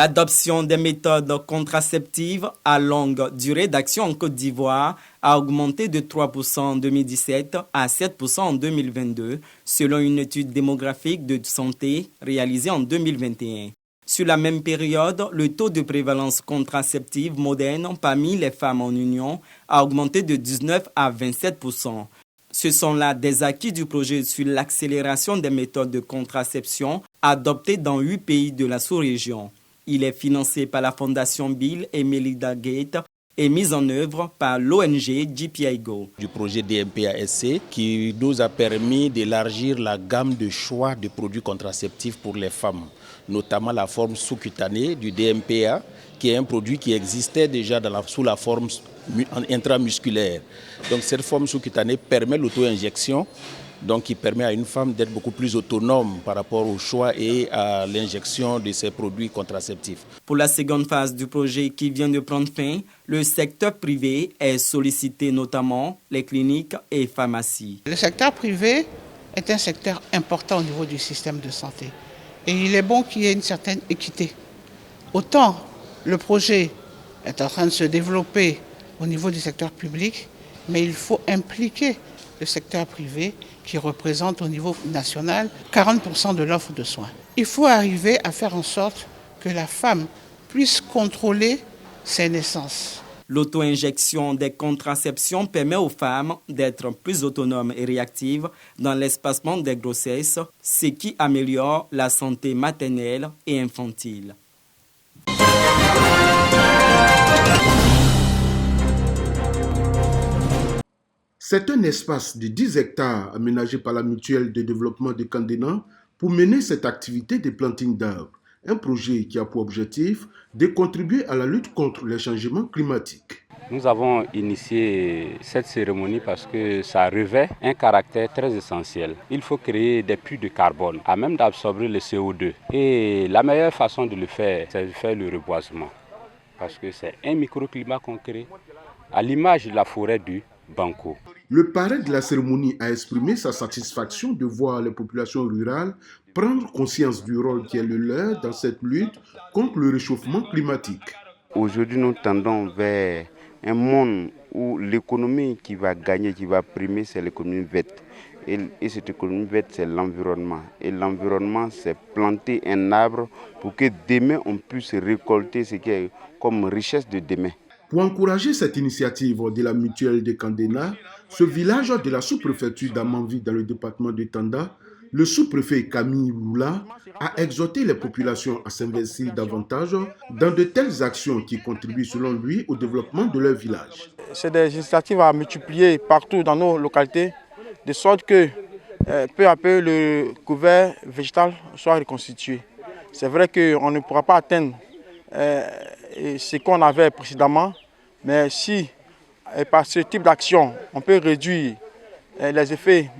L'adoption des méthodes contraceptives à longue durée d'action en Côte d'Ivoire a augmenté de 3% en 2017 à 7% en 2022, selon une étude démographique de santé réalisée en 2021. Sur la même période, le taux de prévalence contraceptive moderne parmi les femmes en Union a augmenté de 19 à 27%. Ce sont là des acquis du projet sur l'accélération des méthodes de contraception adoptées dans 8 pays de la sous-région. Il est financé par la Fondation Bill et Melinda Gates et mis en œuvre par l'ONG GPIGO. Du projet DMPA-SC qui nous a permis d'élargir la gamme de choix de produits contraceptifs pour les femmes, notamment la forme sous-cutanée du DMPA, qui est un produit qui existait déjà sous la forme intramusculaire. Donc cette forme sous-cutanée permet l'auto-injection, donc qui permet à une femme d'être beaucoup plus autonome par rapport au choix et à l'injection de ces produits contraceptifs. Pour la seconde phase du projet qui vient de prendre fin, le secteur privé est sollicité, notamment les cliniques et pharmacies. Le secteur privé est un secteur important au niveau du système de santé et il est bon qu'il y ait une certaine équité. Autant le projet est en train de se développer au niveau du secteur public, mais il faut impliquer le secteur privé qui représente au niveau national 40% de l'offre de soins. Il faut arriver à faire en sorte que la femme puisse contrôler ses naissances. L'auto-injection des contraceptions permet aux femmes d'être plus autonomes et réactives dans l'espacement des grossesses, ce qui améliore la santé maternelle et infantile. C'est un espace de 10 hectares aménagé par la mutuelle de développement de Kandena pour mener cette activité de planting d'arbres, un projet qui a pour objectif de contribuer à la lutte contre les changements climatiques. Nous avons initié cette cérémonie parce que ça revêt un caractère très essentiel. Il faut créer des puits de carbone à même d'absorber le CO2. Et la meilleure façon de le faire, c'est de faire le reboisement. Parce que c'est un microclimat qu'on crée à l'image de la forêt du Banco. Le parrain de la cérémonie a exprimé sa satisfaction de voir les populations rurales prendre conscience du rôle qui est le leur dans cette lutte contre le réchauffement climatique. Aujourd'hui, nous tendons vers un monde où l'économie qui va gagner, qui va primer, c'est l'économie verte. Et cette économie verte, c'est l'environnement. Et l'environnement, c'est planter un arbre pour que demain, on puisse récolter ce qui est comme richesse de demain. Pour encourager cette initiative de la mutuelle de Kandena, ce village de la sous-préfecture d'Amanvi dans le département de Tanda, le sous-préfet Camille Lula a exhorté les populations à s'investir davantage dans de telles actions qui contribuent selon lui au développement de leur village. C'est des initiatives à multiplier partout dans nos localités, de sorte que peu à peu le couvert végétal soit reconstitué. C'est vrai qu'on ne pourra pas atteindre ce qu'on avait précédemment, mais si par ce type d'action on peut réduire les effets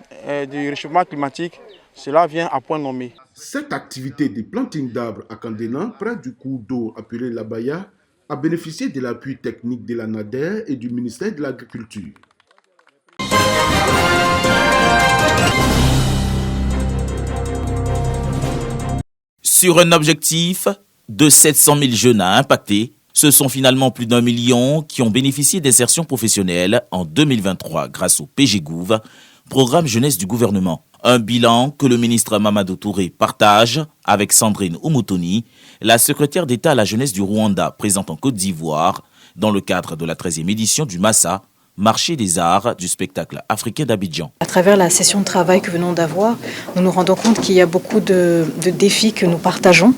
du réchauffement climatique, cela vient à point nommé. Cette activité de planting d'arbres à Kandena, près du cours d'eau appelé la Baya, a bénéficié de l'appui technique de la NADER et du ministère de l'Agriculture. Sur un objectif de 700 000 jeunes à impacter, ce sont finalement plus d'1 million qui ont bénéficié d'insertion professionnelle en 2023 grâce au PGGouv, programme jeunesse du gouvernement. Un bilan que le ministre Mamadou Touré partage avec Sandrine Oumoutoni, la secrétaire d'État à la jeunesse du Rwanda présente en Côte d'Ivoire, dans le cadre de la 13e édition du Massa, marché des arts du spectacle africain d'Abidjan. À travers la session de travail que nous venons d'avoir, nous nous rendons compte qu'il y a beaucoup de défis que nous partageons.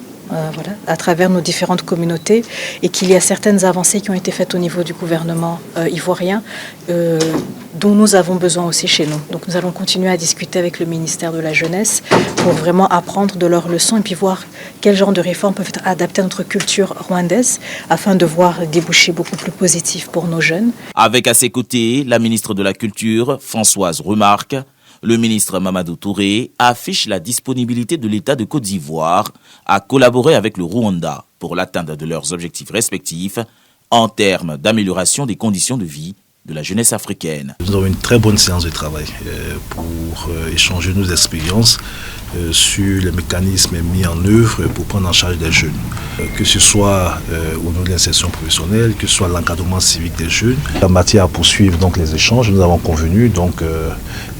À travers nos différentes communautés et qu'il y a certaines avancées qui ont été faites au niveau du gouvernement ivoirien dont nous avons besoin aussi chez nous. Donc nous allons continuer à discuter avec le ministère de la Jeunesse pour vraiment apprendre de leurs leçons et puis voir quel genre de réformes peuvent être adaptées à notre culture rwandaise afin de voir des débouchés beaucoup plus positifs pour nos jeunes. Avec à ses côtés la ministre de la Culture, Françoise Remarque, le ministre Mamadou Touré affiche la disponibilité de l'État de Côte d'Ivoire à collaborer avec le Rwanda pour l'atteinte de leurs objectifs respectifs en termes d'amélioration des conditions de vie de la jeunesse africaine. Nous avons une très bonne séance de travail pour échanger nos expériences sur les mécanismes mis en œuvre pour prendre en charge des jeunes, que ce soit au niveau de l'insertion professionnelle, que ce soit l'encadrement civique des jeunes. En matière à poursuivre donc les échanges, nous avons convenu donc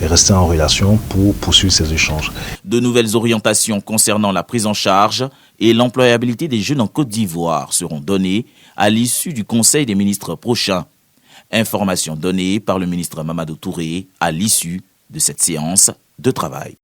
rester en relation pour poursuivre ces échanges. De nouvelles orientations concernant la prise en charge et l'employabilité des jeunes en Côte d'Ivoire seront données à l'issue du Conseil des ministres prochain. Information donnée par le ministre Mamadou Touré à l'issue de cette séance de travail.